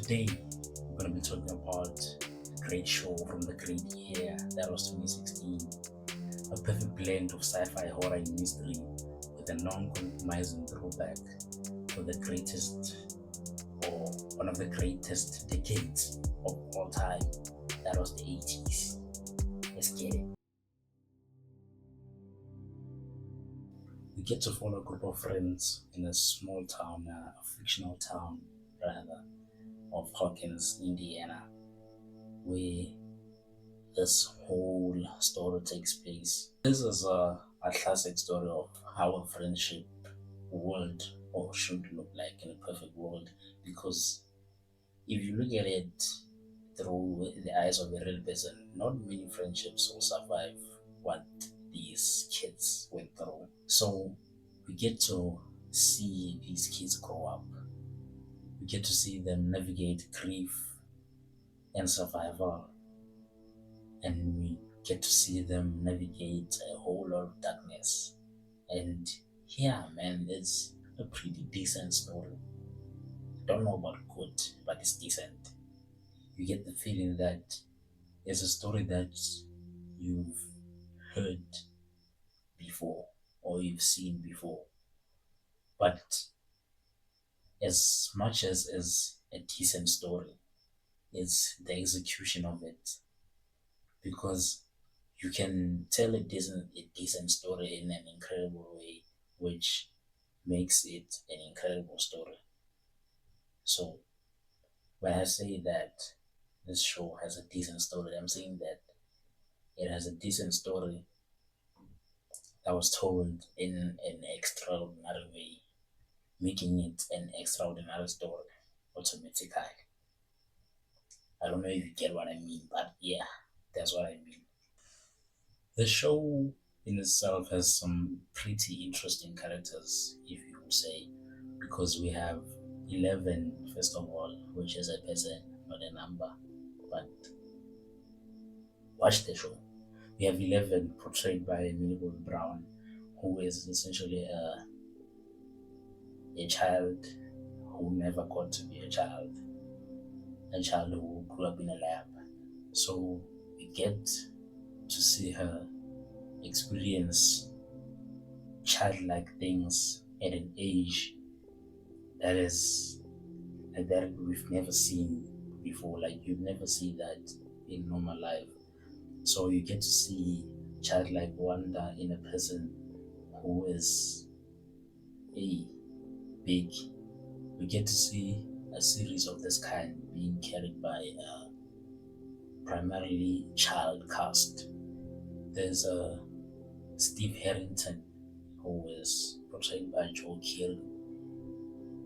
Today, we're going to be talking about a great show from the great year that was 2016. A perfect blend of sci fi, horror, and mystery with a non compromising throwback to the greatest or one of the greatest decades of all time. That was the 80s. Let's get it. We get to follow a group of friends in a small town, a fictional town rather, of Hawkins, Indiana, where this whole story takes place. This is a classic story of how a friendship would or should look like in a perfect world. Because if you look at it through the eyes of a real person, not many friendships will survive what these kids went through. So we get to see these kids grow up. We get to see them navigate grief and survival, and we get to see them navigate a whole lot of darkness. And yeah, man, it's a pretty decent story. Don't know about good, but it's decent. You get the feeling that it's a story that you've heard before or you've seen before. But as much as a decent story, it's the execution of it, because you can tell a decent story in an incredible way, which makes it an incredible story. So when I say that this show has a decent story, I'm saying that it has a decent story that was told in an extraordinary way, making it an extraordinary story automatically. I don't know if you get what I mean, but yeah, that's what I mean. The show in itself has some pretty interesting characters, if you would say, because we have 11, first of all, which is a person, not a number. But watch the show. We have 11 portrayed by Millie Bobby Brown, who is essentially a child who never got to be a child who grew up in a lab. So we get to see her experience childlike things at an age that is that we've never seen before. Like you never see that in normal life. So you get to see childlike wonder in a person who is a big. We get to see a series of this kind being carried by a primarily child cast. There's a Steve Harrington who is portrayed by Joe Keery.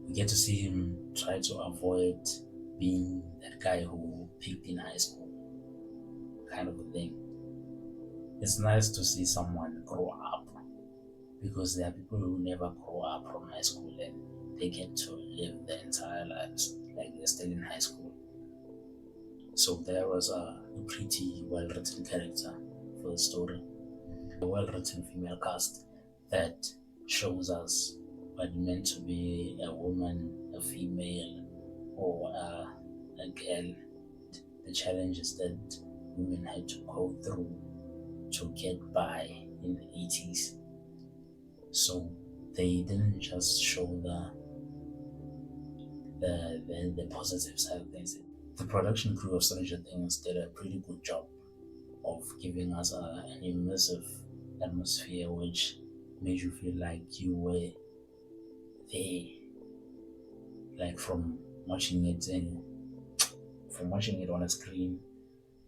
We get to see him try to avoid being that guy who peaked in high school, kind of a thing. It's nice to see someone grow up, because there are people who never grow up from high school and they get to live their entire lives like they're still in high school. So there was a pretty well written character for the story, a well written female cast that shows us what it meant to be a woman, a female, or a girl, the challenges that women had to go through to get by in the 80s. So they didn't just show the positive side of things. The production crew of Stranger Things did a pretty good job of giving us an immersive atmosphere, which made you feel like you were there, like from watching it on a screen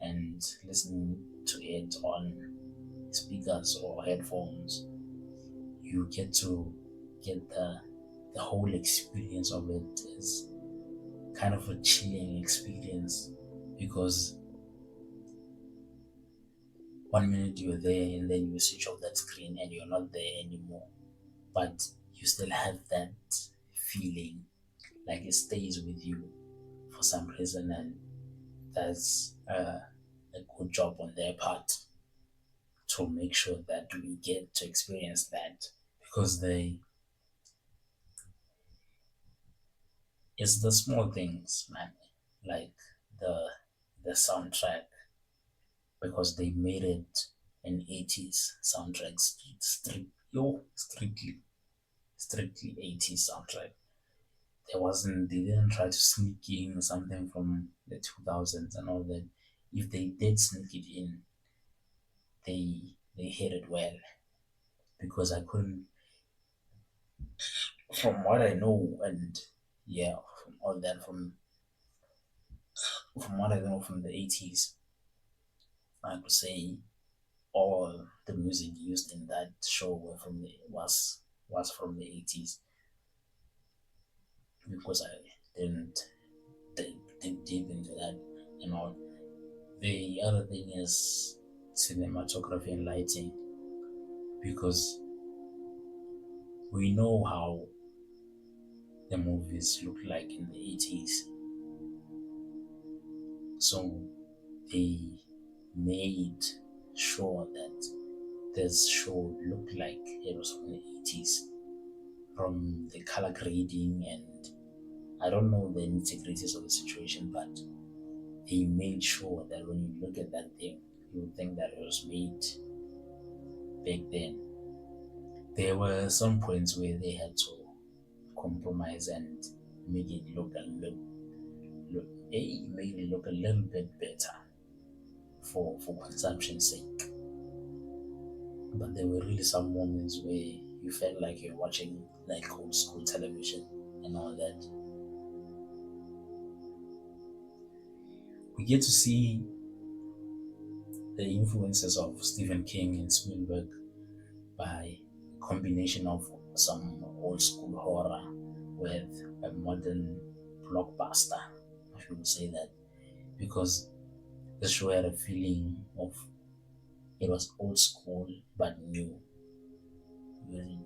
and listening to it on speakers or headphones. You get to get the whole experience of it. Is kind of a chilling experience, because 1 minute you're there and then you switch off that screen and you're not there anymore, but you still have that feeling, like it stays with you for some reason. And that's a good job on their part to make sure that we get to experience that, because it's the small things, man. like the the soundtrack, because they made it an 80s soundtrack, strictly 80s soundtrack. They didn't try to sneak in something from the 2000s and all that. If they did sneak it in, they hit it well, because I couldn't, from what I know, and yeah, from all that, from what I know from the 80s, I could say all the music used in that show was from the 80s, because I didn't dig deep into that and all. The other thing is cinematography and lighting, because we know how the movies look like in the 80s. So they made sure that this show looked like it was from the 80s, from the color grading, and I don't know the nitty-gritties of the situation, but they made sure that when you look at that thing, you would think that it was made back then. There were some points where they had to compromise and make it make it look a little bit better for consumption's sake. But there were really some moments where you felt like you're watching like old school television and all that. We get to see the influences of Stephen King and Spielberg by a combination of some old school horror with a modern blockbuster, if you would say that, because the show had a feeling of it was old school but new. Very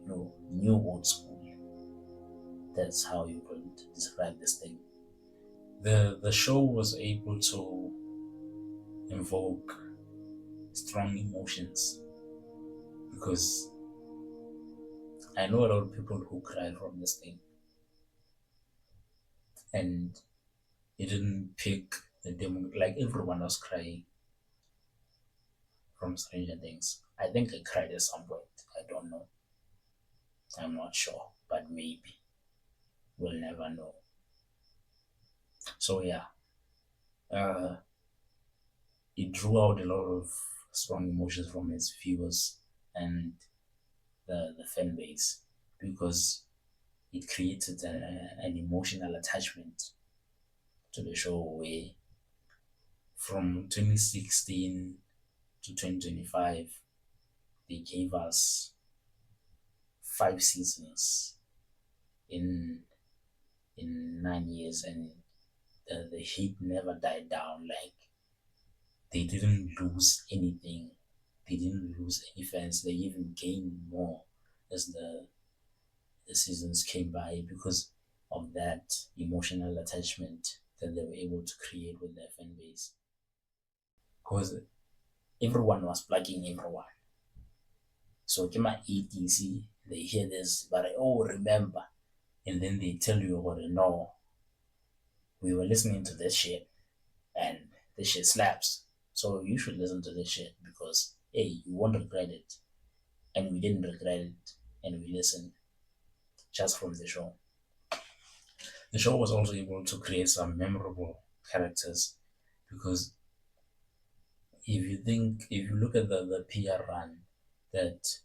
new old school. That's how you could describe this thing. The show was able to invoke strong emotions, because I know a lot of people who cried from this thing, and it didn't pick the demo, like everyone was crying from Stranger Things. I think I cried at some point. I don't know. I'm not sure, but maybe we'll never know. So yeah, uh, it drew out a lot of strong emotions from its viewers and the fan base, because it created an emotional attachment to the show, where from 2016 to 2025 they gave us 5 seasons in 9 years, and the heat never died down. Like, they didn't lose anything, they didn't lose any fans, they even gained more as the seasons came by, because of that emotional attachment that they were able to create with their fan base. Because everyone was plugging everyone. So Kima ETC, they hear this, but oh, remember. And then they tell you, oh, no, we were listening to this shit, and this shit slaps. So you should listen to this shit, because, hey, you won't regret it. And we didn't regret it, and we listened just from the show. The show was also able to create some memorable characters, because if you look at the PR run that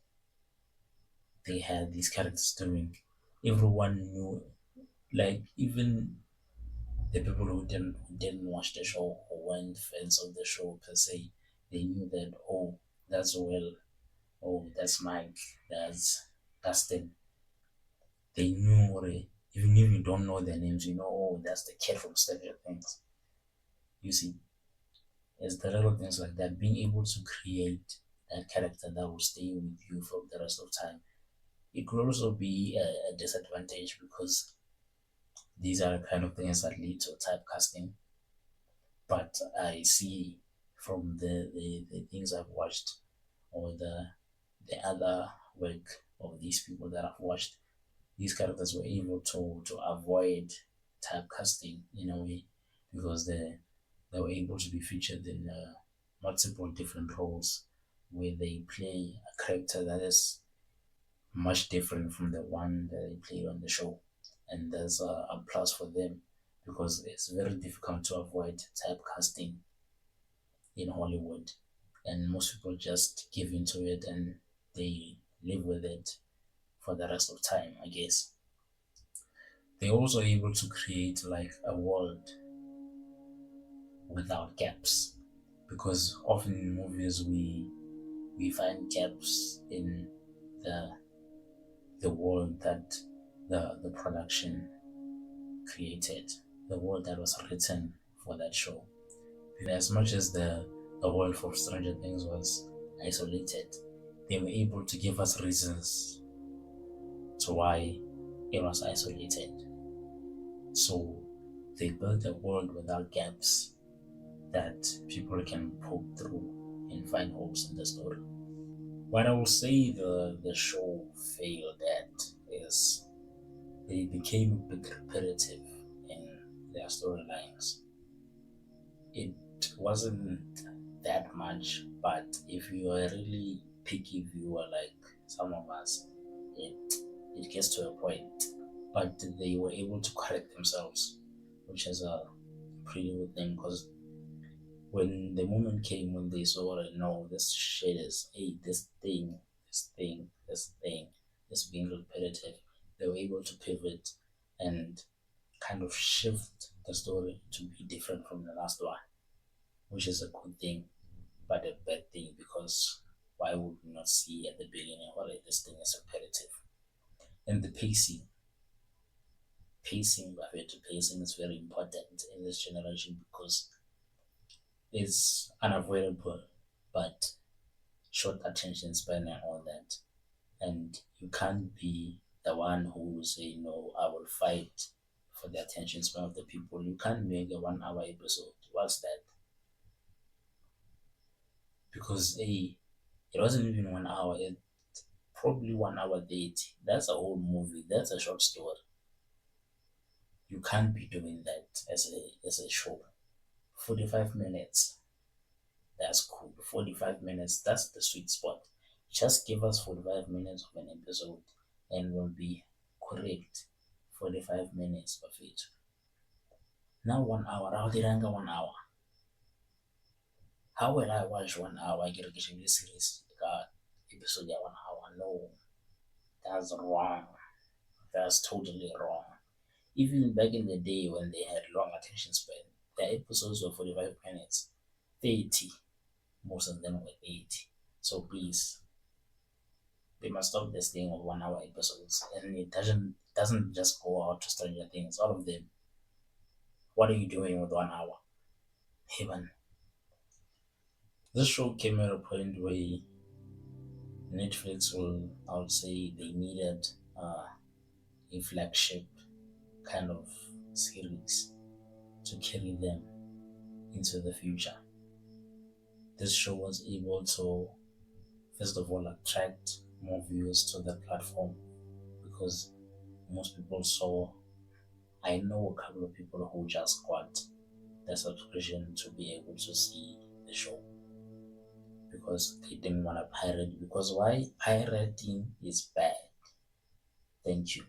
they had these characters doing, everyone knew, like, even the people who didn't watch the show or weren't fans of the show per se, they knew that, oh, that's Will, oh, that's Mike, that's Dustin. They knew already. Even if you don't know their names, you know, oh, that's the kid from Stranger Things. You see, it's the little things like that, being able to create that character that will stay with you for the rest of time. It could also be a disadvantage, because these are the kind of things that lead to typecasting. But I see from the things I've watched, or the other work of these people that I've watched, these characters were able to avoid typecasting in a way, because they were able to be featured in multiple different roles where they play a character that is much different from the one that they played on the show. And there's a plus for them because it's very difficult to avoid typecasting in Hollywood. And most people just give into it and they live with it for the rest of time, I guess. They're also able to create like a world without gaps because often in movies we find gaps in the the world that the production created, the world that was written for that show. And as much as the world for Stranger Things was isolated, they were able to give us reasons to why it was isolated. So they built a world without gaps that people can poke through and find holes in the story. What I will say the show failed at is they became a bit repetitive in their storylines. It wasn't that much, but if you are a really picky viewer like some of us, it it gets to a point. But they were able to correct themselves, which is a pretty good thing because when the moment came when they saw that no, this shit is hey, this thing is being repetitive, they were able to pivot and kind of shift the story to be different from the last one, which is a good thing, but a bad thing because why would we not see at the beginning, well, this thing is repetitive? And the pacing, pacing is very important in this generation because it's unavoidable, but short attention span and all that. And you can't be the one who say, no, I will fight for the attention span of the people. You can't make a 1 hour episode. What's that? Because it wasn't even 1 hour, it probably 1 hour 30. That's a whole movie. That's a short story. You can't be doing that as a show. 45 minutes. That's cool. 45 minutes, that's the sweet spot. Just give us 45 minutes of an episode and we'll be correct. 45 minutes of it. Now 1 hour. How did I get 1 hour? How will I watch 1 hour? I get a series. Episode 1 hour. No, that's wrong. That's totally wrong. Even back in the day when they had long attention span, the episodes were 45 minutes. 30. Most of them were 80. So please, they must stop this thing of 1 hour episodes. And it doesn't just go out to Stranger Things. All of them. What are you doing with 1 hour? Heaven. This show came at a point where Netflix will, I would say, they needed a flagship kind of series to carry them into the future. This show was able to, first of all, attract more viewers to the platform because most people saw. I know a couple of people who just got the subscription to be able to see the show because they didn't want to pirate. Because why? Pirating is bad. Thank you.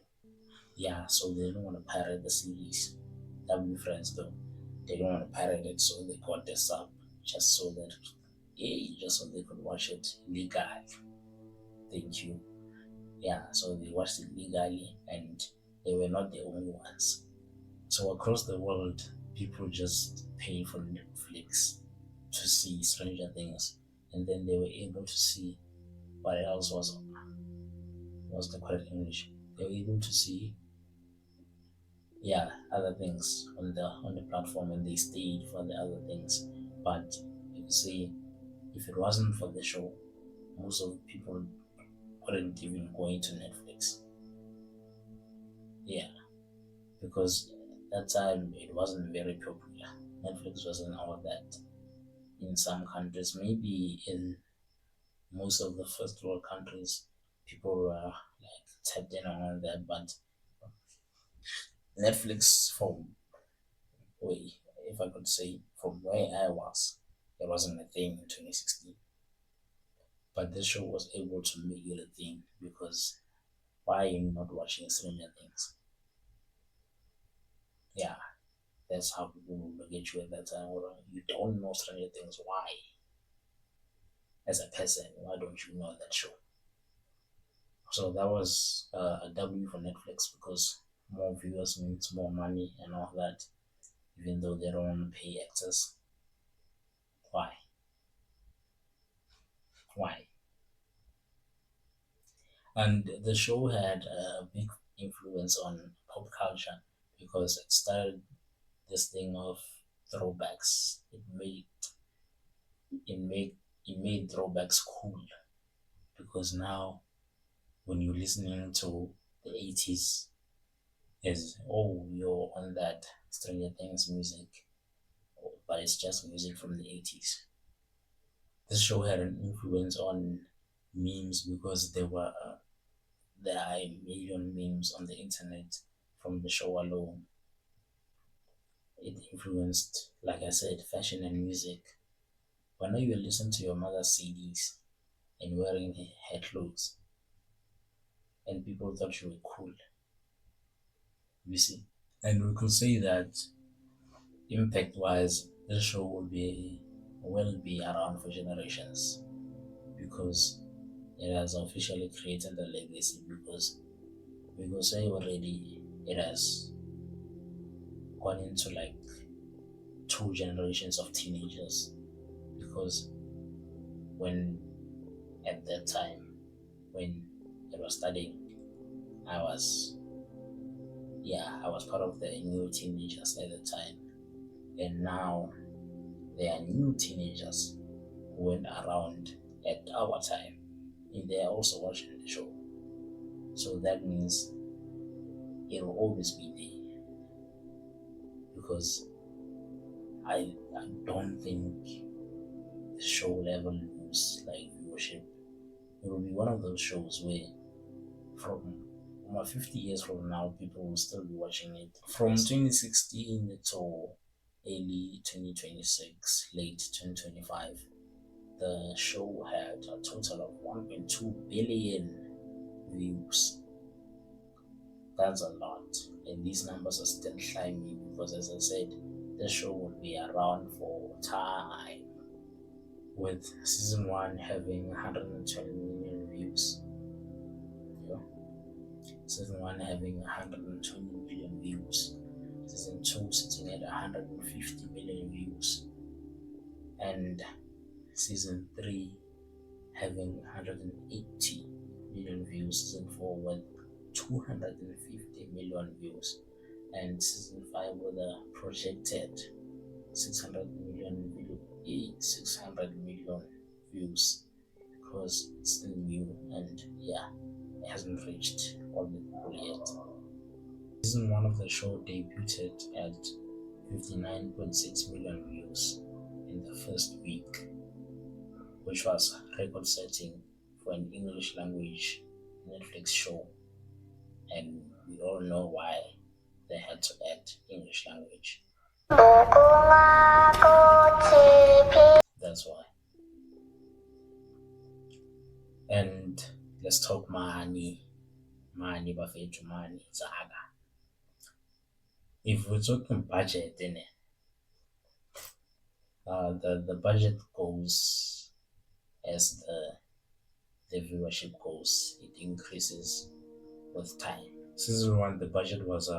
Yeah, so they don't want to pirate the series. That would be friends though. They don't want to pirate it, so they got the sub just so that, yeah, just so they could watch it legally. Thank you. Yeah, so they watched it legally, and they were not the only ones. So across the world, people just pay for Netflix to see Stranger Things, and then they were able to see what else was the correct English. They were able to see, yeah, other things on the platform, and they stayed for the other things. But you see, if it wasn't for the show, most of the people wouldn't even go into Netflix. Yeah, because that time it wasn't very popular. Netflix wasn't all that in some countries. Maybe in most of the first world countries, people were like tapped in on all that, but Netflix for way if I could say, from where I was, it wasn't a thing in 2016. But this show was able to make it a thing because why are you not watching Stranger Things? Yeah, that's how people will look at you at that time. Or you don't know Stranger Things. Why? As a person, why don't you know that show? So that was a W for Netflix because more viewers means more money and all that, even though they don't want to pay actors. Why? Why? And the show had a big influence on pop culture because it started this thing of throwbacks. It made throwbacks cool because now when you're listening to the 80s, is oh, you're on that Stranger Things music, but it's just music from the 80s. This show had an influence on memes because there are a million memes on the internet from the show alone. It influenced, like I said, fashion and music. Whenever you listen to your mother's CDs and wearing her clothes, and people thought you were cool, you see. And we could say that impact wise, this show will be around for generations because it has officially created a legacy because we could say already it has gone into like two generations of teenagers because when at that time when I was studying, I was I was part of the new teenagers at the time, and now there are new teenagers who went around at our time and they are also watching the show. So that means it will always be there because I don't think the show will ever lose like viewership. It will be one of those shows where from 50 years from now, people will still be watching it. From 2016 to early 2026, late 2025, the show had a total of 1.2 billion views. That's a lot, and these numbers are still climbing because, as I said, the show will be around for time, with season 1 having 120 million views. Yeah. Season 1 having 120 million views, season 2 sitting at 150 million views, and season 3 having 180 million views, season 4 with 250 million views, and season 5 with a projected 600 million 600 million views because it's still new and it hasn't reached all the people yet. Season 1 of the show debuted at 59.6 million views in the first week, which was record setting for an English language Netflix show, and we all know why they had to add English language. That's why. And let's talk money. Money, bafethu, money, Zaga. If we're talking budget, then the budget goes as the viewership goes. It increases with time. Season 1, the budget was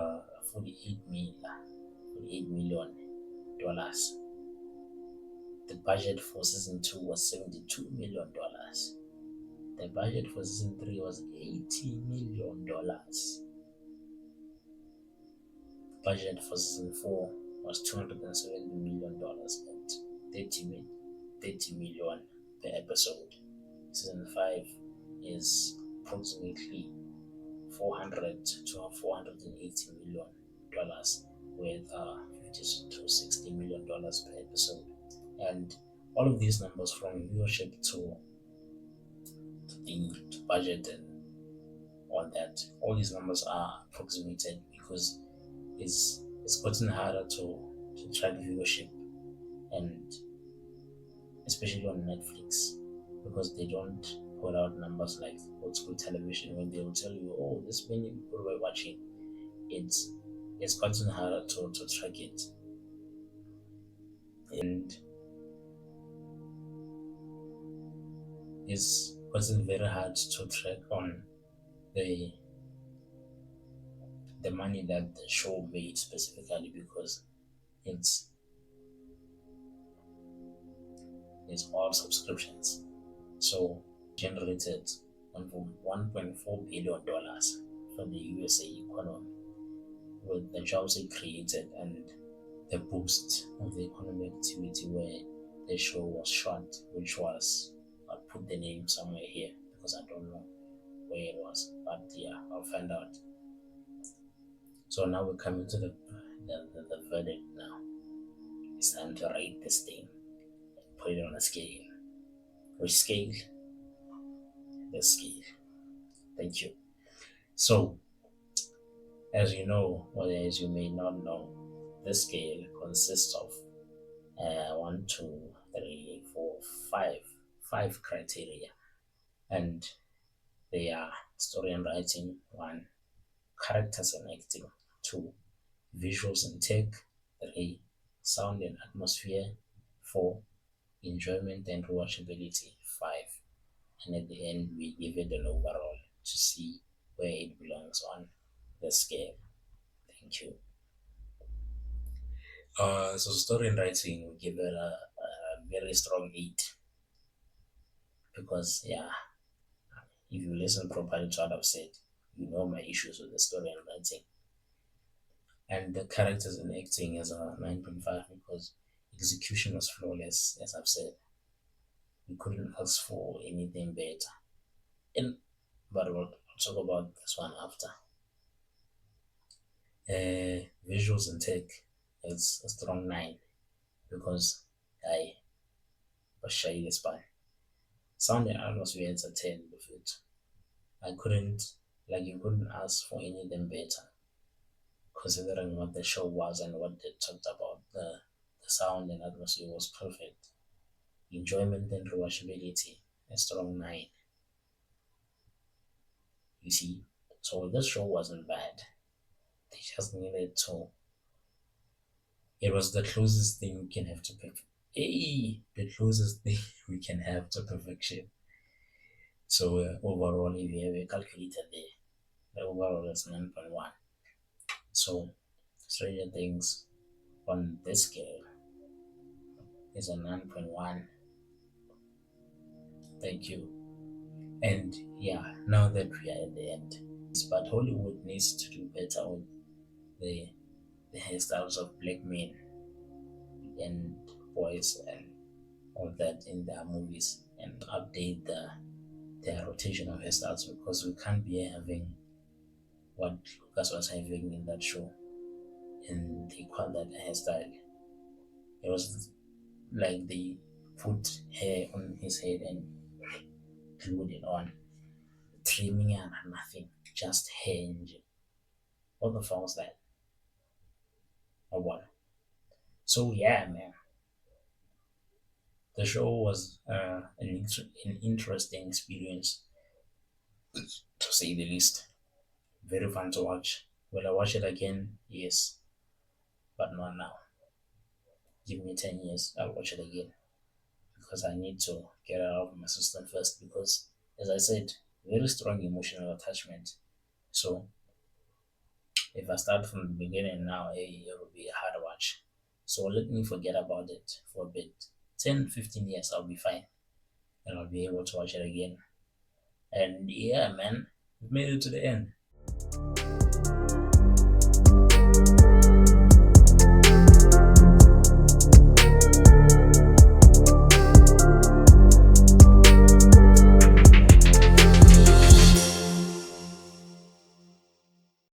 48 million dollars. The budget for season 2 was $72 million. The budget for season 3 was $80 million. Budget for season 4 was $270 million and 30 million per episode. Season 5 is approximately 400 to 480 million dollars with 50 to 60 million dollars per episode. And all of these numbers from viewership to the budget and all that, all these numbers are approximated because it's gotten harder to to track viewership, and especially on Netflix, because they don't put out numbers like old school television when they will tell you, oh, this many people were watching. It's it's gotten harder to track it. And it's gotten very hard to track on the the money that the show made specifically, because it's it's all subscriptions. So generated $1.4 billion from the USA economy with the jobs it created and the boost of the economic activity where the show was shot, which was, I'll put the name somewhere here because I don't know where it was, but yeah, I'll find out. So now we're coming to the verdict now. It's time to rate this thing, put it on a scale. Which scale? The scale. Thank you. So, as you know, or as you may not know, this scale consists of one, two, three, four, five criteria, and they are story and writing, one, characters and acting, two, visuals and tech, three, sound and atmosphere, four, enjoyment and rewatchability, five, and at the end we give it an overall to see where it belongs on the scale. Thank you. So story and writing, we give it a very strong 8, because yeah, if you listen properly to what I've said, you know my issues with the story and writing. And the characters and acting is a 9.5, because execution was flawless, as I've said. We couldn't ask for anything better. And but we'll talk about this one after. Visuals and tech is a strong 9, because I was shy the spine. Sound and atmosphere is a 10 with it. I couldn't, like, you couldn't ask for anything better, considering what the show was and what they talked about. The sound and atmosphere was perfect. Enjoyment and rewatchability, a strong 9. You see, so this show wasn't bad. They just needed to. It was the closest thing we can have to perfection. Hey, the closest thing we can have to perfection. So overall, if you have a calculator there, the overall is 9.1. So Stranger Things on this scale is a 9.1. Thank you. And yeah, now that we are at the end, but Hollywood needs to do better with the the hairstyles of black men and boys and all that in their movies, and update their rotation of hairstyles, because we can't be having what Lucas was having in that show, and they call that a hairstyle. It was like they put hair on his head and glued it on, trimming and nothing, just hair. What the fuck was that? Or what? So yeah, man, the show was an interesting experience, to say the least. Very fun to watch. Will I watch it again? Yes, but not now. Give me 10 years, I'll watch it again, because I need to get it out of my system first. Because, as I said, very strong emotional attachment. So, if I start from the beginning now, it will be a hard watch. So, let me forget about it for a bit. 10, 15 years, I'll be fine. And I'll be able to watch it again. And yeah, man, we made it to the end.